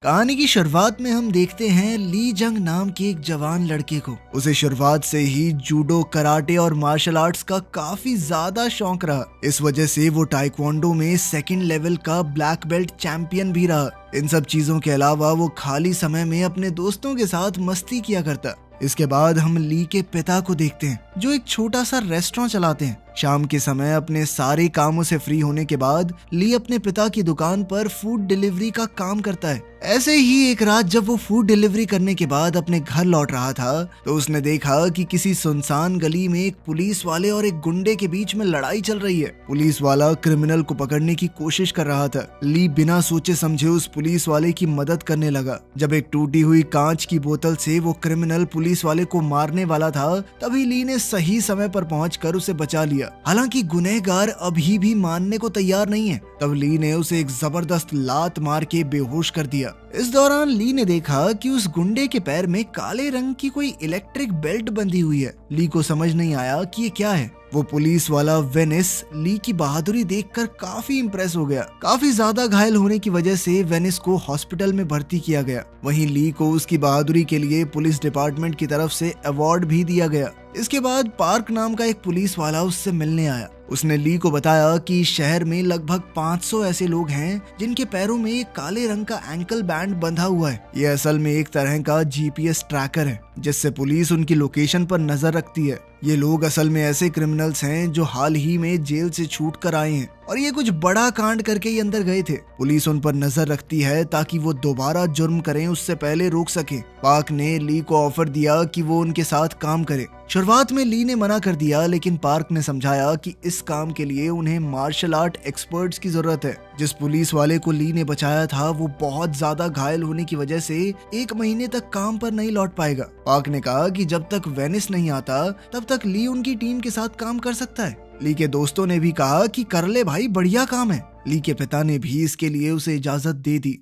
कहानी की शुरुआत में हम देखते हैं ली जंग नाम के एक जवान लड़के को। उसे शुरुआत से ही जूडो, कराटे और मार्शल आर्ट्स का काफी ज्यादा शौक रहा। इस वजह से वो ताइक्वांडो में सेकंड लेवल का ब्लैक बेल्ट चैंपियन भी रहा। इन सब चीजों के अलावा वो खाली समय में अपने दोस्तों के साथ मस्ती किया करता। इसके बाद हम ली के पिता को देखते हैं जो एक छोटा सा रेस्टोरेंट चलाते हैं। शाम के समय अपने सारे कामों से फ्री होने के बाद ली अपने पिता की दुकान पर फूड डिलीवरी का काम करता है। ऐसे ही एक रात जब वो फूड डिलीवरी करने के बाद अपने घर लौट रहा था तो उसने देखा कि किसी सुनसान गली में एक पुलिस वाले और एक गुंडे के बीच में लड़ाई चल रही है। पुलिस वाला क्रिमिनल को पकड़ने की कोशिश कर रहा था। ली बिना सोचे समझे उस पुलिस वाले की मदद करने लगा। जब एक टूटी हुई कांच की बोतल से वो क्रिमिनल पुलिस वाले को मारने वाला था, तभी ली ने सही समय पर पहुंचकर उसे बचा लिया। हालांकि गुनहगार अभी भी मानने को तैयार नहीं है। तब ली ने उसे एक जबरदस्त लात मार के बेहोश कर दिया। इस दौरान ली ने देखा कि उस गुंडे के पैर में काले रंग की कोई इलेक्ट्रिक बेल्ट बंधी हुई है। ली को समझ नहीं आया कि ये क्या है। वो पुलिस वाला वेनिस ली की बहादुरी देखकर काफी इम्प्रेस हो गया। काफी ज्यादा घायल होने की वजह से वेनिस को हॉस्पिटल में भर्ती किया गया। वहीं ली को उसकी बहादुरी के लिए पुलिस डिपार्टमेंट की तरफ से अवार्ड भी दिया गया। इसके बाद पार्क नाम का एक पुलिस वाला उससे मिलने आया। उसने ली को बताया कि शहर में लगभग 500 ऐसे लोग हैं जिनके पैरों में एक काले रंग का एंकल बैंड बंधा हुआ है। ये असल में एक तरह का जीपीएस ट्रैकर है जिससे पुलिस उनकी लोकेशन पर नजर रखती है। ये लोग असल में ऐसे क्रिमिनल्स हैं जो हाल ही में जेल से छूट कर आए हैं और ये कुछ बड़ा कांड करके ही अंदर गए थे। पुलिस उन पर नजर रखती है ताकि वो दोबारा जुर्म करें उससे पहले रोक सके। पार्क ने ली को ऑफर दिया कि वो उनके साथ काम करे। शुरुआत में ली ने मना कर दिया, लेकिन पार्क ने समझाया कि इस काम के लिए उन्हें मार्शल आर्ट एक्सपर्ट्स की जरूरत है। जिस पुलिस वाले को ली ने बचाया था वो बहुत ज्यादा घायल होने की वजह से 1 महीने तक काम पर नहीं लौट पाएगा। पार्क ने कहा कि जब तक वेनिस नहीं आता तब तक ली उनकी टीम के साथ काम कर सकता है। ली के दोस्तों ने भी कहा कि कर ले भाई, बढ़िया काम है। ली के पिता ने भी इसके लिए उसे इजाजत दे दी।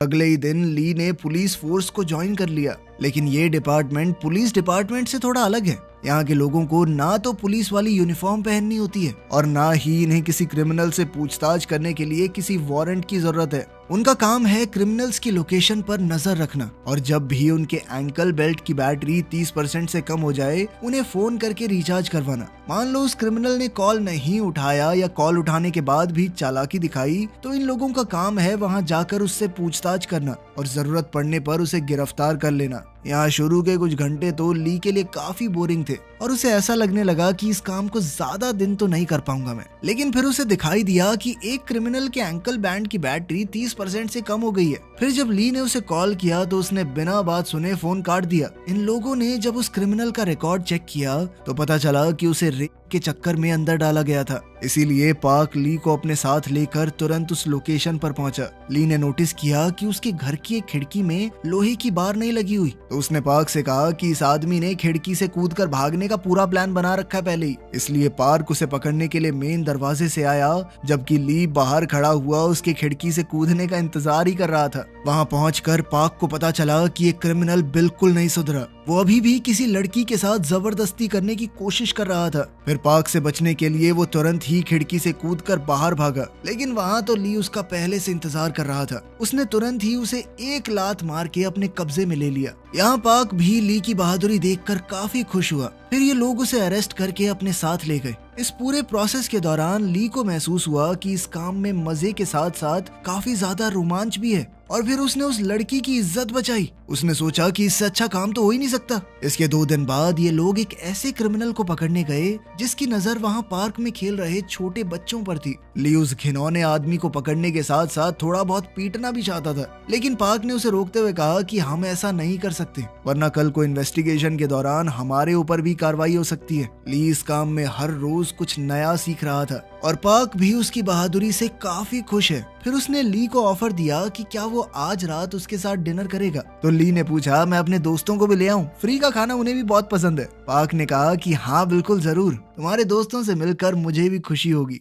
अगले ही दिन ली ने पुलिस फोर्स को ज्वाइन कर लिया, लेकिन ये डिपार्टमेंट पुलिस डिपार्टमेंट से थोड़ा अलग है। यहाँ के लोगों को ना तो पुलिस वाली यूनिफॉर्म पहननी होती है और ना ही इन्हें किसी क्रिमिनल से पूछताछ करने के लिए किसी वारंट की जरूरत है। उनका काम है क्रिमिनल्स की लोकेशन पर नजर रखना और जब भी उनके एंकल बेल्ट की बैटरी 30% से कम हो जाए उन्हें फोन करके रिचार्ज करवाना। मान लो उस क्रिमिनल ने कॉल नहीं उठाया या कॉल उठाने के बाद भी चालाकी दिखाई तो इन लोगों का काम है वहां जाकर उससे पूछताछ करना और जरूरत पड़ने पर उसे गिरफ्तार कर लेना। यहाँ शुरू के कुछ घंटे तो ली के लिए काफी बोरिंग थे और उसे ऐसा लगने लगा कि इस काम को ज्यादा दिन तो नहीं कर पाऊंगा मैं। लेकिन फिर उसे दिखाई दिया कि एक क्रिमिनल के एंकल बैंड की बैटरी 30% से कम हो गई है। फिर जब ली ने उसे कॉल किया तो उसने बिना बात सुने फोन काट दिया। इन लोगों ने जब उस क्रिमिनल का रिकॉर्ड चेक किया तो पता चला कि उसे रेप के चक्कर में अंदर डाला गया था। इसीलिए पार्क ली को अपने साथ लेकर तुरंत उस लोकेशन पर पहुंचा। ली ने नोटिस किया कि उसके घर की एक खिड़की में लोहे की बार नहीं लगी हुई, तो उसने पार्क से कहा कि इस आदमी ने खिड़की से कूदकर भागने का पूरा प्लान बना रखा है पहले ही। इसलिए पार्क उसे पकड़ने के लिए मेन दरवाजे से आया, जबकि ली बाहर खड़ा हुआ उसके खिड़की से कूदने का इंतजार ही कर रहा था। वहां पहुंचकर पार्क को पता चला कि ये क्रिमिनल बिल्कुल नहीं सुधरा। वो अभी भी किसी लड़की के साथ जबरदस्ती करने की कोशिश कर रहा था। फिर पार्क से बचने के लिए वो तुरंत ही खिड़की से कूदकर बाहर भागा, लेकिन वहां तो ली उसका पहले से इंतजार कर रहा था। उसने तुरंत ही उसे एक लात मार के अपने कब्जे में ले लिया। यहाँ पार्क भी ली की बहादुरी देखकर काफी खुश हुआ। फिर ये लोग उसे अरेस्ट करके अपने साथ ले गए। इस पूरे प्रोसेस के दौरान ली को महसूस हुआ कि इस काम में मजे के साथ साथ काफी ज्यादा रोमांच भी है और फिर उसने उस लड़की की इज्जत बचाई। उसने सोचा कि इससे अच्छा काम तो हो ही नहीं सकता। इसके 2 दिन बाद ये लोग एक ऐसे क्रिमिनल को पकड़ने गए जिसकी नजर वहां पार्क में खेल रहे छोटे बच्चों पर थी। ली उस घिनौने आदमी को पकड़ने के साथ साथ थोड़ा बहुत पीटना भी चाहता था, लेकिन पार्क ने उसे रोकते हुए कहा कि हम ऐसा नहीं कर सकते, वरना कल को इन्वेस्टिगेशन के दौरान हमारे ऊपर भी कार्रवाई हो सकती है। ली इस काम में हर रोज कुछ नया सीख रहा था और पार्क भी उसकी बहादुरी से काफी खुश है। फिर उसने ली को ऑफर दिया कि क्या वो आज रात उसके साथ डिनर करेगा। तो ली ने पूछा, मैं अपने दोस्तों को भी ले आऊं? फ्री का खाना उन्हें भी बहुत पसंद है। पार्क ने कहा कि हाँ बिल्कुल जरूर, तुम्हारे दोस्तों से मिलकर मुझे भी खुशी होगी।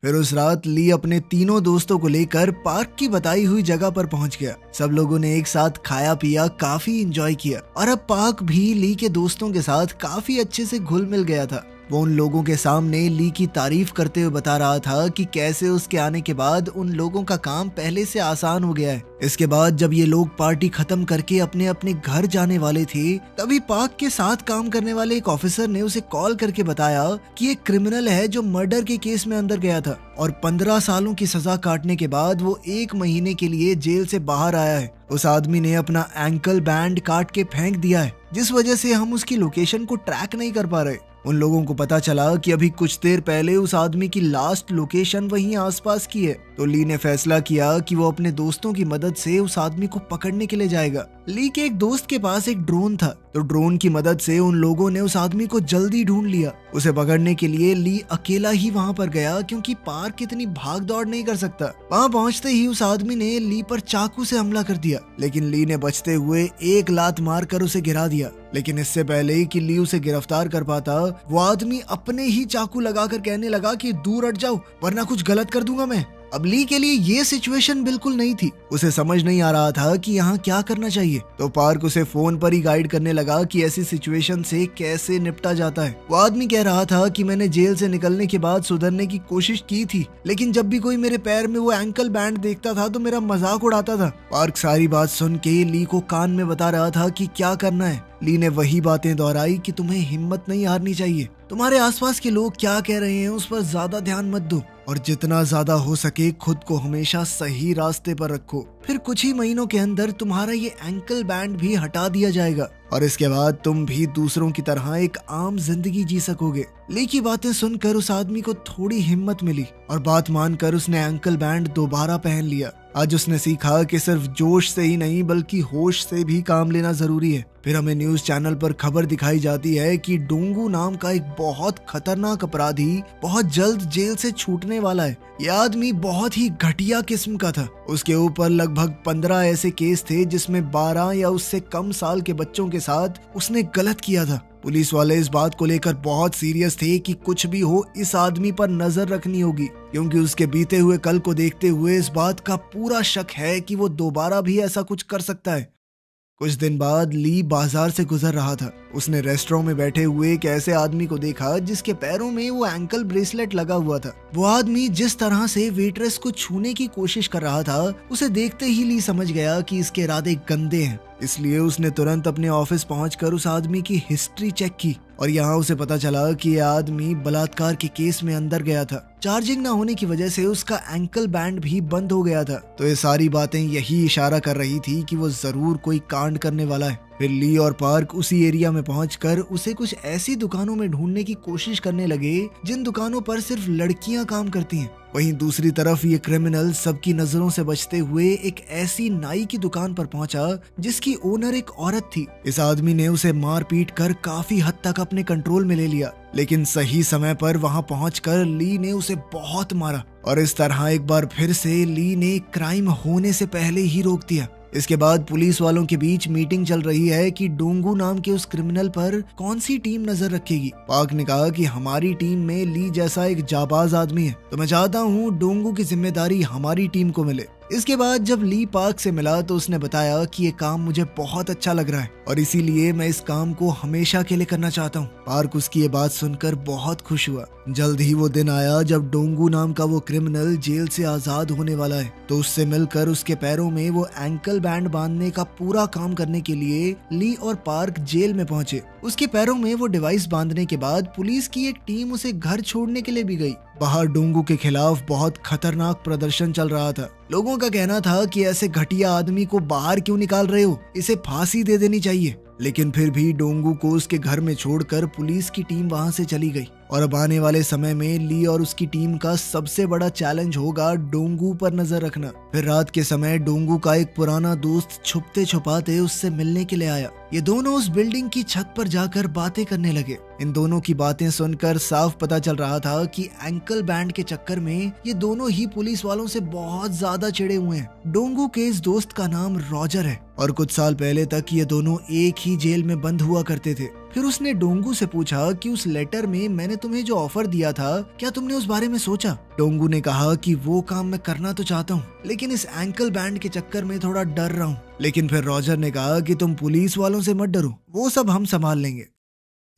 फिर उस रात ली अपने तीनों दोस्तों को लेकर पार्क की बताई हुई जगह पर पहुंच गया। सब लोगों ने एक साथ खाया पिया, काफी एंजॉय किया और अब पार्क भी ली के दोस्तों के साथ काफी अच्छे से घुल मिल गया था। वो उन लोगों के सामने ली की तारीफ करते हुए बता रहा था कि कैसे उसके आने के बाद उन लोगों का काम पहले से आसान हो गया है। इसके बाद जब ये लोग पार्टी खत्म करके अपने अपने घर जाने वाले थे, तभी पार्क के साथ काम करने वाले एक ऑफिसर ने उसे कॉल करके बताया कि एक क्रिमिनल है जो मर्डर के केस में अंदर गया था और 15 सालों की सजा काटने के बाद वो 1 महीने के लिए जेल से बाहर आया है। उस आदमी ने अपना एंकल बैंड काट के फेंक दिया है, जिस वजह से हम उसकी लोकेशन को ट्रैक नहीं कर पा रहे। उन लोगों को पता चला कि अभी कुछ देर पहले उस आदमी की लास्ट लोकेशन वहीं आसपास की है। तो ली ने फैसला किया कि वो अपने दोस्तों की मदद से उस आदमी को पकड़ने के लिए जाएगा। ली के एक दोस्त के पास एक ड्रोन था, तो ड्रोन की मदद से उन लोगों ने उस आदमी को जल्दी ढूंढ लिया। उसे पकड़ने के लिए ली अकेला ही वहां पर गया, क्योंकि पार्क इतनी भाग दौड़ नहीं कर सकता। वहां पहुंचते ही उस आदमी ने ली पर चाकू से हमला कर दिया, लेकिन ली ने बचते हुए एक लात मारकर उसे गिरा दिया। लेकिन इससे पहले कि ली उसे गिरफ्तार कर पाता, वो आदमी अपने ही चाकू लगाकर कहने लगा कि दूर हट जाओ वरना कुछ गलत कर दूंगा मैं। अब ली के लिए ये सिचुएशन बिल्कुल नहीं थी। उसे समझ नहीं आ रहा था कि यहाँ क्या करना चाहिए। तो पार्क उसे फोन पर ही गाइड करने लगा कि ऐसी सिचुएशन से कैसे निपटा जाता है। वो आदमी कह रहा था कि मैंने जेल से निकलने के बाद सुधरने की कोशिश की थी, लेकिन जब भी कोई मेरे पैर में वो एंकल बैंड देखता था तो मेरा मजाक उड़ाता था। पार्क सारी बात सुन के ली को कान में बता रहा था कि क्या करना है। ली ने वही बातें दोहराई कि तुम्हें हिम्मत नहीं हारनी चाहिए, तुम्हारे आसपास के लोग क्या कह रहे हैं उस पर ज्यादा ध्यान मत दो, और जितना ज्यादा हो सके खुद को हमेशा सही रास्ते पर रखो। फिर कुछ ही महीनों के अंदर तुम्हारा ये एंकल बैंड भी हटा दिया जाएगा और इसके बाद तुम भी दूसरों की तरह एक आम जिंदगी जी सकोगे। ली की बातें सुनकर उस आदमी को थोड़ी हिम्मत मिली और बात मानकर उसने एंकल बैंड दोबारा पहन लिया। आज उसने सीखा कि सिर्फ जोश से ही नहीं बल्कि होश से भी काम लेना जरूरी है। फिर हमें न्यूज चैनल पर खबर दिखाई जाती है कि डोंगू नाम का एक बहुत खतरनाक अपराधी बहुत जल्द जेल से छूटने वाला है। यह आदमी बहुत ही घटिया किस्म का था। उसके ऊपर लगभग 15 ऐसे केस थे जिसमें 12 या उससे कम साल के बच्चों के साथ उसने गलत किया था। पुलिस वाले इस बात को लेकर बहुत सीरियस थे कि कुछ भी हो इस आदमी पर नजर रखनी होगी, क्योंकि उसके बीते हुए कल को देखते हुए इस बात का पूरा शक है कि वो दोबारा भी ऐसा कुछ कर सकता है। कुछ दिन बाद ली बाजार से गुजर रहा था। उसने रेस्टोरेंट में बैठे हुए एक ऐसे आदमी को देखा जिसके पैरों में वो एंकल ब्रेसलेट लगा हुआ था। वो आदमी जिस तरह से वेट्रेस को छूने की कोशिश कर रहा था, उसे देखते ही ली समझ गया कि इसके इरादे गंदे हैं। इसलिए उसने तुरंत अपने ऑफिस पहुंचकर उस आदमी की हिस्ट्री चेक की और यहाँ उसे पता चला कि यह आदमी बलात्कार के केस में अंदर गया था। चार्जिंग ना होने की वजह से उसका एंकल बैंड भी बंद हो गया था। तो ये सारी बातें यही इशारा कर रही थी कि वो जरूर कोई कांड करने वाला है। फिर ली और पार्क उसी एरिया में पहुंचकर उसे कुछ ऐसी दुकानों में ढूंढने की कोशिश करने लगे जिन दुकानों पर सिर्फ लड़कियां काम करती हैं। वहीं दूसरी तरफ ये क्रिमिनल सबकी नजरों से बचते हुए एक ऐसी नाई की दुकान पर पहुंचा जिसकी ओनर एक औरत थी। इस आदमी ने उसे मार पीट कर काफी हद तक अपने कंट्रोल में ले लिया, लेकिन सही समय पर वहां पहुंचकर ली ने उसे बहुत मारा और इस तरह एक बार फिर से ली ने क्राइम होने से पहले ही रोक दिया। इसके बाद पुलिस वालों के बीच मीटिंग चल रही है कि डोंगू नाम के उस क्रिमिनल पर कौन सी टीम नजर रखेगी। पार्क ने कहा कि हमारी टीम में ली जैसा एक जाबाज आदमी है, तो मैं चाहता हूँ डोंगू की जिम्मेदारी हमारी टीम को मिले। इसके बाद जब ली पार्क से मिला तो उसने बताया कि ये काम मुझे बहुत अच्छा लग रहा है और इसीलिए मैं इस काम को हमेशा के लिए करना चाहता हूँ। पार्क उसकी ये बात सुनकर बहुत खुश हुआ। जल्द ही वो दिन आया जब डोंगू नाम का वो क्रिमिनल जेल से आजाद होने वाला है। तो उससे मिलकर उसके पैरों में वो एंकल बैंड बांधने का पूरा काम करने के लिए ली और पार्क जेल में पहुंचे। उसके पैरों में वो डिवाइस बांधने के बाद पुलिस की एक टीम उसे घर छोड़ने के लिए भी गई। बाहर डोंगू के खिलाफ बहुत खतरनाक प्रदर्शन चल रहा था। लोगों का कहना था कि ऐसे घटिया आदमी को बाहर क्यों निकाल रहे हो, इसे फांसी दे देनी चाहिए। लेकिन फिर भी डोंगू को उसके घर में छोड़कर पुलिस की टीम वहां से चली गई। और अब आने वाले समय में ली और उसकी टीम का सबसे बड़ा चैलेंज होगा डोंगू पर नजर रखना। फिर रात के समय डोंगू का एक पुराना दोस्त छुपते छुपाते उससे मिलने के लिए आया। ये दोनों उस बिल्डिंग की छत पर जाकर बातें करने लगे। इन दोनों की बातें सुनकर साफ पता चल रहा था कि एंकल बैंड के चक्कर में ये दोनों ही पुलिस वालों से बहुत ज्यादा चिढ़े हुए हैं। डोंगू के इस दोस्त का नाम रॉजर है और कुछ साल पहले तक ये दोनों एक ही जेल में बंद हुआ करते थे। फिर उसने डोंगू से पूछा कि उस लेटर में मैंने तुम्हें जो ऑफर दिया था, क्या तुमने उस बारे में सोचा? डोंगू ने कहा कि वो काम मैं करना तो चाहता हूँ, लेकिन इस एंकल बैंड के चक्कर में थोड़ा डर रहा हूँ। लेकिन फिर रॉजर ने कहा कि तुम पुलिस वालों से मत डरो, वो सब हम संभाल लेंगे।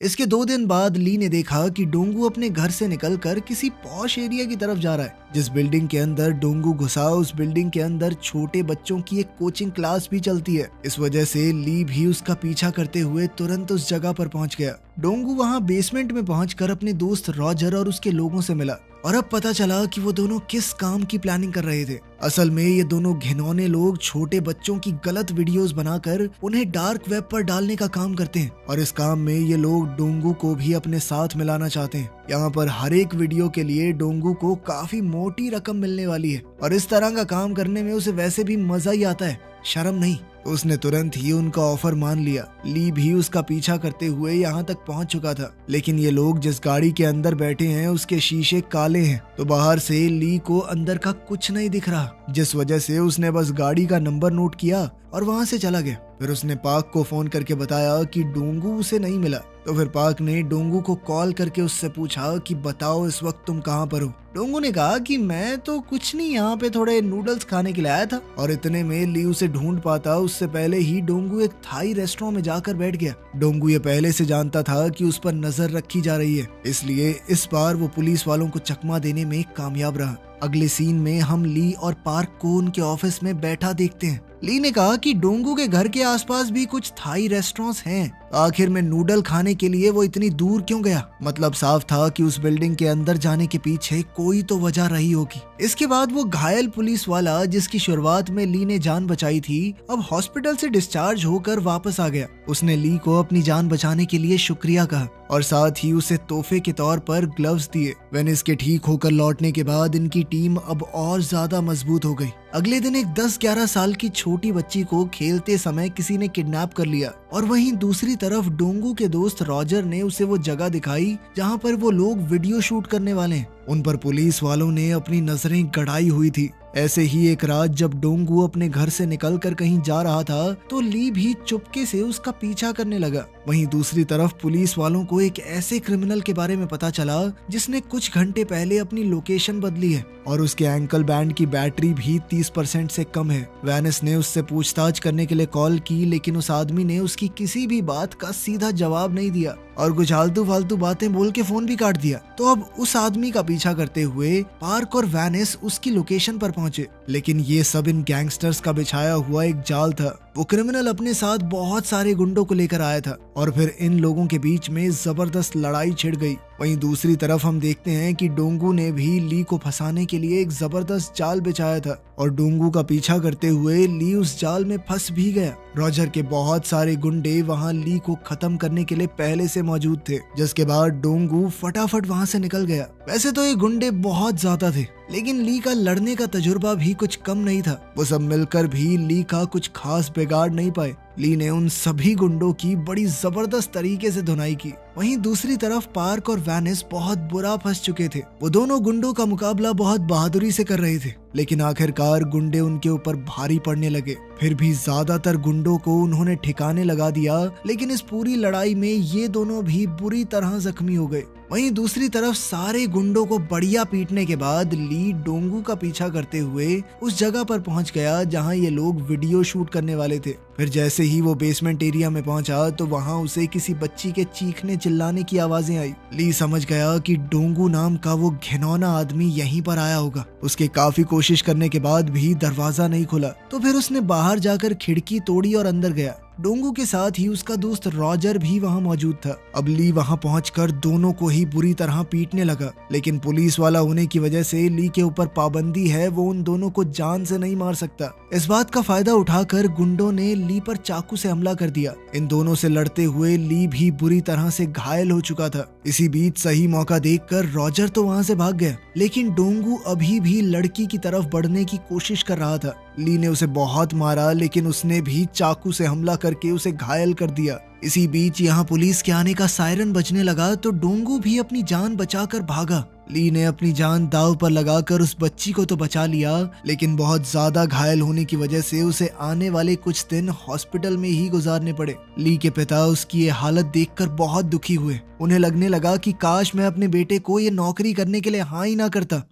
इसके 2 दिन बाद ली ने देखा कि डोंगू अपने घर से निकलकर किसी पॉश एरिया की तरफ जा रहा है। जिस बिल्डिंग के अंदर डोंगू घुसा उस बिल्डिंग के अंदर छोटे बच्चों की एक कोचिंग क्लास भी चलती है। इस वजह से ली भी उसका पीछा करते हुए तुरंत उस जगह पर पहुंच गया। डोंगू वहां बेसमेंट में पहुंचकर अपने दोस्त रॉजर और उसके लोगों से मिला और अब पता चला कि वो दोनों किस काम की प्लानिंग कर रहे थे। असल में ये दोनों घिनौने लोग छोटे बच्चों की गलत वीडियोस बनाकर उन्हें डार्क वेब पर डालने का काम करते हैं और इस काम में ये लोग डोंगू को भी अपने साथ मिलाना चाहते हैं। यहाँ पर हर एक वीडियो के लिए डोंगू को काफी मोटी रकम मिलने वाली है और इस तरह का काम करने में उसे वैसे भी मजा ही आता है, शर्म नहीं। उसने तुरंत ही उनका ऑफर मान लिया। ली भी उसका पीछा करते हुए यहाँ तक पहुँच चुका था, लेकिन ये लोग जिस गाड़ी के अंदर बैठे हैं उसके शीशे काले हैं, तो बाहर से ली को अंदर का कुछ नहीं दिख रहा, जिस वजह से उसने बस गाड़ी का नंबर नोट किया और वहाँ से चला गया। फिर उसने पार्क को फोन करके बताया कि डोंगू उसे नहीं मिला, तो फिर पार्क ने डोंगू को कॉल करके उससे पूछा कि बताओ इस वक्त तुम कहाँ पर हो। डोंगू ने कहा कि मैं तो कुछ नहीं, यहाँ पे थोड़े नूडल्स खाने के लिए आया था। और इतने में ली उसे ढूंढ पाता उससे पहले ही डोंगू एक थाई रेस्टोरेंट में जाकर बैठ गया। डोंगू ये पहले से जानता था कि उस पर नजर रखी जा रही है, इसलिए इस बार वो पुलिस वालों को चकमा देने में कामयाब रहा। अगले सीन में हम ली और पार्क को उनके ऑफिस में बैठा देखते हैं। ली ने कहा कि डोंगू के घर के आसपास भी कुछ थाई रेस्टोरेंट्स हैं, आखिर में नूडल खाने के लिए वो इतनी दूर क्यों गया। मतलब साफ था कि उस बिल्डिंग के अंदर जाने के पीछे कोई तो वजह रही होगी। इसके बाद वो घायल पुलिस वाला जिसकी शुरुआत में ली ने जान बचाई थी, अब हॉस्पिटल से डिस्चार्ज होकर वापस आ गया। उसने ली को अपनी जान बचाने के लिए शुक्रिया कहा और साथ ही उसे तोहफे के तौर पर ग्लव्स दिए। वेनिस के ठीक होकर लौटने के बाद इनकी टीम अब और ज्यादा मजबूत हो गई। अगले दिन एक 10-11 साल की छोटी बच्ची को खेलते समय किसी ने किडनैप कर लिया और वहीं दूसरी तरफ डोंगू के दोस्त रॉजर ने उसे वो जगह दिखाई जहां पर वो लोग वीडियो शूट करने वाले हैं। उन पर पुलिस वालों ने अपनी नजरें गड़ाई हुई थी। ऐसे ही एक रात जब डोंगू अपने घर से निकलकर कहीं जा रहा था तो ली भी चुपके से उसका पीछा करने लगा। वहीं दूसरी तरफ पुलिस वालों को एक ऐसे क्रिमिनल के बारे में पता चला जिसने कुछ घंटे पहले अपनी लोकेशन बदली है और उसके एंकल बैंड की बैटरी भी 30% से कम है। वेनिस ने उससे पूछताछ करने के लिए कॉल की, लेकिन उस आदमी ने उसकी किसी भी बात का सीधा जवाब नहीं दिया और कुछ आलतू फालतू बातें बोल के फोन भी काट दिया। तो अब उस आदमी का पीछा करते हुए पार्क और वेनिस उसकी लोकेशन पर पहुंचे, लेकिन ये सब इन गैंगस्टर्स का बिछाया हुआ एक जाल था। वो क्रिमिनल अपने साथ बहुत सारे गुंडों को लेकर आया था और फिर इन लोगों के बीच में जबरदस्त लड़ाई छिड़ गई। वहीं दूसरी तरफ हम देखते हैं कि डोंगू ने भी ली को फंसाने के लिए एक जबरदस्त जाल बिछाया था और डोंगू का पीछा करते हुए ली उस जाल में फंस भी गया। रॉजर के बहुत सारे गुंडे वहां ली को खत्म करने के लिए पहले से मौजूद थे, जिसके बाद डोंगू फटाफट वहां से निकल गया। वैसे तो ये गुंडे बहुत ज्यादा थे, लेकिन ली का लड़ने का तजुर्बा भी कुछ कम नहीं था। वो सब मिलकर भी ली का कुछ खास बिगाड़ नहीं पाए। ली ने उन सभी गुंडों की बड़ी जबरदस्त तरीके से धुनाई की। वहीं दूसरी तरफ पार्क और वेनिस बहुत बुरा फंस चुके थे। वो दोनों गुंडों का मुकाबला बहुत बहादुरी से कर रहे थे, लेकिन आखिरकार गुंडे उनके ऊपर भारी पड़ने लगे। फिर भी ज्यादातर गुंडों को उन्होंने ठिकाने लगा दिया, लेकिन इस पूरी लड़ाई में ये दोनों भी बुरी तरह जख्मी हो गए। वहीं दूसरी तरफ सारे गुंडों को बढ़िया पीटने के बाद ली डोंगू का पीछा करते हुए उस जगह पर पहुंच गया जहां ये लोग वीडियो शूट करने वाले थे। फिर जैसे ही वो बेसमेंट एरिया में पहुंचा तो वहां उसे किसी बच्ची के चीखने चिल्लाने की आवाजें आई। ली समझ गया कि डोंगू नाम का वो घिनौना आदमी यहीं पर आया होगा। उसके काफी कोशिश करने के बाद भी दरवाजा नहीं खुला, तो फिर उसने बाहर जाकर खिड़की तोड़ी और अंदर गया। डोंगू के साथ ही उसका दोस्त रॉजर भी वहां मौजूद था। अब ली वहां पहुंचकर दोनों को ही बुरी तरह पीटने लगा, लेकिन पुलिस वाला होने की वजह से ली के ऊपर पाबंदी है, वो उन दोनों को जान से नहीं मार सकता। इस बात का फायदा उठाकर गुंडों ने ली पर चाकू से हमला कर दिया। इन दोनों से लड़ते हुए ली भी बुरी तरह से घायल हो चुका था। इसी बीच सही मौका देखकर रॉजर तो वहां से भाग गया, लेकिन डोंगू अभी भी लड़की की तरफ बढ़ने की कोशिश कर रहा था। ली ने उसे बहुत मारा, लेकिन उसने भी चाकू से हमला करके उसे घायल कर दिया। इसी बीच यहाँ पुलिस के आने का सायरन बजने लगा तो डोंगू भी अपनी जान बचाकर भागा। ली ने अपनी जान दांव पर लगाकर उस बच्ची को तो बचा लिया, लेकिन बहुत ज्यादा घायल होने की वजह से उसे आने वाले कुछ दिन हॉस्पिटल में ही गुजारने पड़े। ली के पिता उसकी ये हालत देखकर बहुत दुखी हुए। उन्हें लगने लगा कि काश मैं अपने बेटे को ये नौकरी करने के लिए हाँ ही ना करता।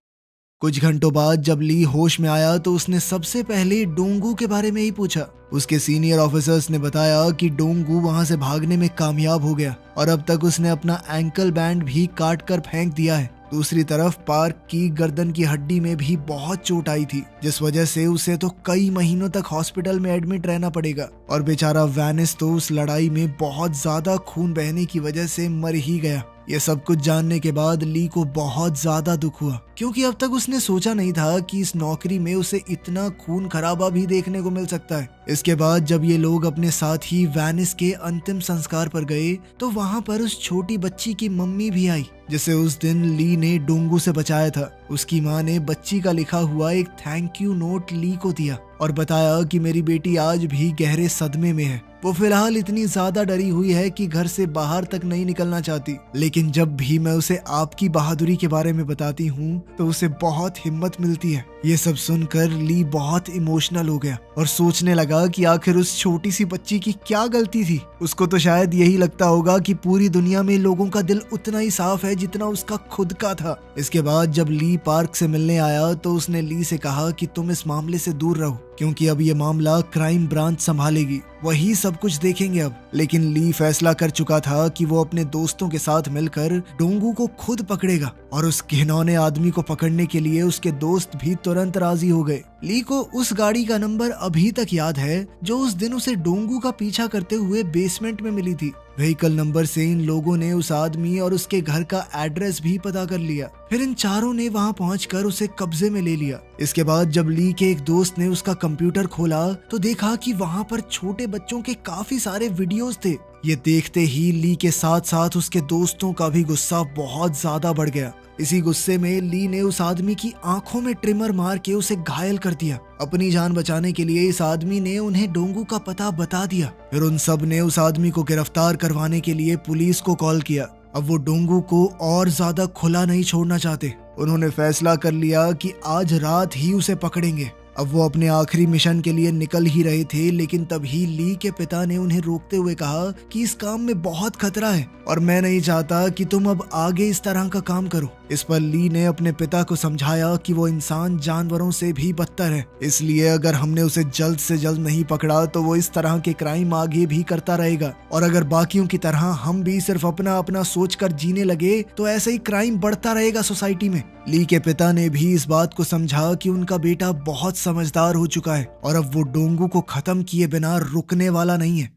कुछ घंटों बाद जब ली होश में आया तो उसने सबसे पहले डोंगू के बारे में ही पूछा। उसके सीनियर ऑफिसर्स ने बताया कि डोंगू वहां से भागने में कामयाब हो गया और अब तक उसने अपना एंकल बैंड भी काट कर फेंक दिया है। दूसरी तरफ पार्क की गर्दन की हड्डी में भी बहुत चोट आई थी, जिस वजह से उसे तो कई महीनों तक हॉस्पिटल में एडमिट रहना पड़ेगा। और बेचारा वैनिस तो उस लड़ाई में बहुत ज्यादा खून बहने की वजह से मर ही गया। ये सब कुछ जानने के बाद ली को बहुत ज्यादा दुख हुआ, क्योंकि अब तक उसने सोचा नहीं था कि इस नौकरी में उसे इतना खून खराबा भी देखने को मिल सकता है। इसके बाद जब ये लोग अपने साथ ही वैनिस के अंतिम संस्कार पर गए तो वहाँ पर उस छोटी बच्ची की मम्मी भी आई, जिसे उस दिन ली ने डोंगू से बचाया था। उसकी माँ ने बच्ची का लिखा हुआ एक थैंक यू नोट ली को दिया और बताया कि मेरी बेटी आज भी गहरे सदमे में है। वो फिलहाल इतनी ज्यादा डरी हुई है कि घर से बाहर तक नहीं निकलना चाहती, लेकिन जब भी मैं उसे आपकी बहादुरी के बारे में बताती हूँ तो उसे बहुत हिम्मत मिलती है। ये सब सुनकर ली बहुत इमोशनल हो गया और सोचने लगा कि आखिर उस छोटी सी बच्ची की क्या गलती थी। उसको तो शायद यही लगता होगा कि पूरी दुनिया में लोगों का दिल उतना ही साफ है जितना उसका खुद का था। इसके बाद जब ली पार्क से मिलने आया तो उसने ली से कहा कि तुम इस मामले से दूर रहो, क्योंकि अब ये मामला क्राइम ब्रांच संभालेगी, वही सब कुछ देखेंगे अब। लेकिन ली फैसला कर चुका था कि वो अपने दोस्तों के साथ मिलकर डोंगू को खुद पकड़ेगा और उस घिनौने आदमी को पकड़ने के लिए उसके दोस्त भी तुरंत राजी हो गए। ली को उस गाड़ी का नंबर अभी तक याद है जो उस दिन उसे डोंगू का पीछा करते हुए बेसमेंट में मिली थी। व्हीकल नंबर से इन लोगों ने उस आदमी और उसके घर का एड्रेस भी पता कर लिया। फिर इन चारों ने वहां पहुंचकर उसे कब्जे में ले लिया। इसके बाद जब ली के एक दोस्त ने उसका कंप्यूटर खोला तो देखा कि वहां पर छोटे बच्चों के काफी सारे वीडियोस थे। ये देखते ही ली के साथ साथ उसके दोस्तों का भी गुस्सा बहुत ज्यादा बढ़ गया। इसी गुस्से में ली ने उस आदमी की आंखों में ट्रिमर मार के उसे घायल कर दिया। अपनी जान बचाने के लिए इस आदमी ने उन्हें डोंगू का पता बता दिया। फिर उन सब ने उस आदमी को गिरफ्तार करवाने के लिए पुलिस को कॉल किया। अब वो डोंगू को और ज्यादा खुला नहीं छोड़ना चाहते। उन्होंने फैसला कर लिया कि आज रात ही उसे पकड़ेंगे। अब वो अपने आखिरी मिशन के लिए निकल ही रहे थे, लेकिन तभी ली के पिता ने उन्हें रोकते हुए कहा कि इस काम में बहुत खतरा है और मैं नहीं चाहता कि तुम अब आगे इस तरह का काम करो। इस पर ली ने अपने पिता को समझाया कि वो इंसान जानवरों से भी बदतर है, इसलिए अगर हमने उसे जल्द से जल्द नहीं पकड़ा तो वो इस तरह के क्राइम आगे भी करता रहेगा और अगर बाकियों की तरह हम भी सिर्फ अपना अपना सोचकर जीने लगे तो ऐसे ही क्राइम बढ़ता रहेगा सोसाइटी में। ली के पिता ने भी इस बात को समझा कि उनका बेटा बहुत समझदार हो चुका है और अब वो डोंगू को खत्म किए बिना रुकने वाला नहीं है।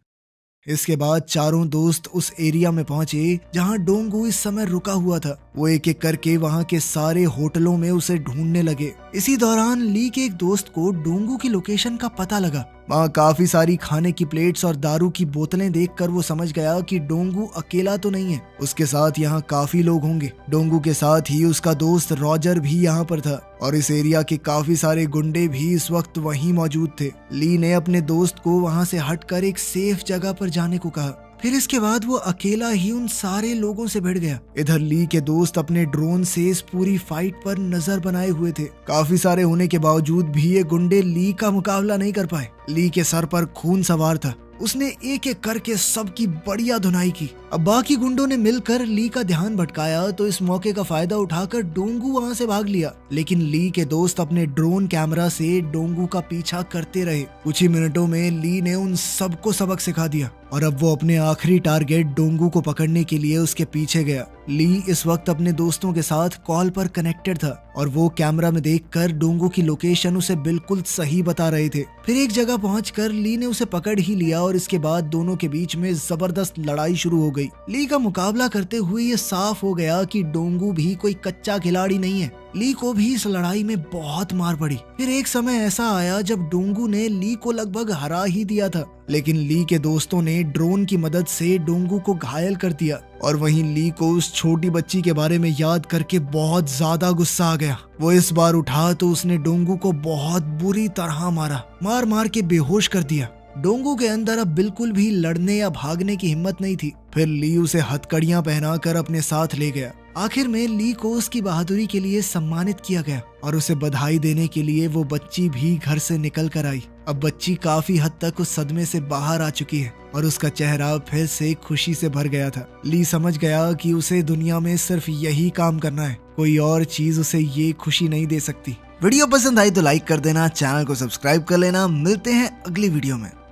इसके बाद चारों दोस्त उस एरिया में पहुंचे जहां डोंगू इस समय रुका हुआ था। वो एक एक करके वहां के सारे होटलों में उसे ढूंढने लगे। इसी दौरान ली के एक दोस्त को डोंगू की लोकेशन का पता लगा। वहाँ काफी सारी खाने की प्लेट्स और दारू की बोतलें देखकर वो समझ गया कि डोंगू अकेला तो नहीं है, उसके साथ यहाँ काफी लोग होंगे। डोंगू के साथ ही उसका दोस्त रॉजर भी यहाँ पर था और इस एरिया के काफी सारे गुंडे भी इस वक्त वहीं मौजूद थे। ली ने अपने दोस्त को वहाँ से हटकर एक सेफ जगह पर जाने को कहा। फिर इसके बाद वो अकेला ही उन सारे लोगों से भिड़ गया। इधर ली के दोस्त अपने ड्रोन से इस पूरी फाइट पर नजर बनाए हुए थे। काफी सारे होने के बावजूद भी ये गुंडे ली का मुकाबला नहीं कर पाए। ली के सर पर खून सवार था। उसने एक एक करके सबकी बढ़िया धुनाई की। अब बाकी गुंडों ने मिलकर ली का ध्यान भटकाया तो इस मौके का फायदा उठाकर डोंगू वहां से भाग लिया, लेकिन ली के दोस्त अपने ड्रोन कैमरा से डोंगू का पीछा करते रहे। कुछ ही मिनटों में ली ने उन सबको सबक सिखा दिया और अब वो अपने आखिरी टारगेट डोंगू को पकड़ने के लिए उसके पीछे गया। ली इस वक्त अपने दोस्तों के साथ कॉल पर कनेक्टेड था और वो कैमरा में देखकर डोंगू की लोकेशन उसे बिल्कुल सही बता रहे थे। फिर एक जगह पहुंचकर ली ने उसे पकड़ ही लिया और इसके बाद दोनों के बीच में जबरदस्त लड़ाई शुरू हो गई। ली का मुकाबला करते हुए ये साफ हो गया कि डोंगू भी कोई कच्चा खिलाड़ी नहीं है। ली को भी इस लड़ाई में बहुत मार पड़ी। फिर एक समय ऐसा आया जब डोंगू ने ली को लगभग हरा ही दिया था, लेकिन ली के दोस्तों ने ड्रोन की मदद से डोंगू को घायल कर दिया और वहीं ली को उस छोटी बच्ची के बारे में याद करके बहुत ज्यादा गुस्सा आ गया। वो इस बार उठा तो उसने डोंगू को बहुत बुरी तरह मार मार के बेहोश कर दिया। डोंगू के अंदर अब बिल्कुल भी लड़ने या भागने की हिम्मत नहीं थी। फिर ली उसे हथकड़ियां पहनाकर अपने साथ ले गया आखिर में ली को उसकी बहादुरी के लिए सम्मानित किया गया और उसे बधाई देने के लिए वो बच्ची भी घर से निकल कर आई। अब बच्ची काफी हद तक उस सदमे से बाहर आ चुकी है और उसका चेहरा फिर से खुशी से भर गया था। ली समझ गया कि उसे दुनिया में सिर्फ यही काम करना है, कोई और चीज उसे ये खुशी नहीं दे सकती। वीडियो पसंद आई तो लाइक कर देना, चैनल को सब्सक्राइब कर लेना। मिलते हैं अगली वीडियो में।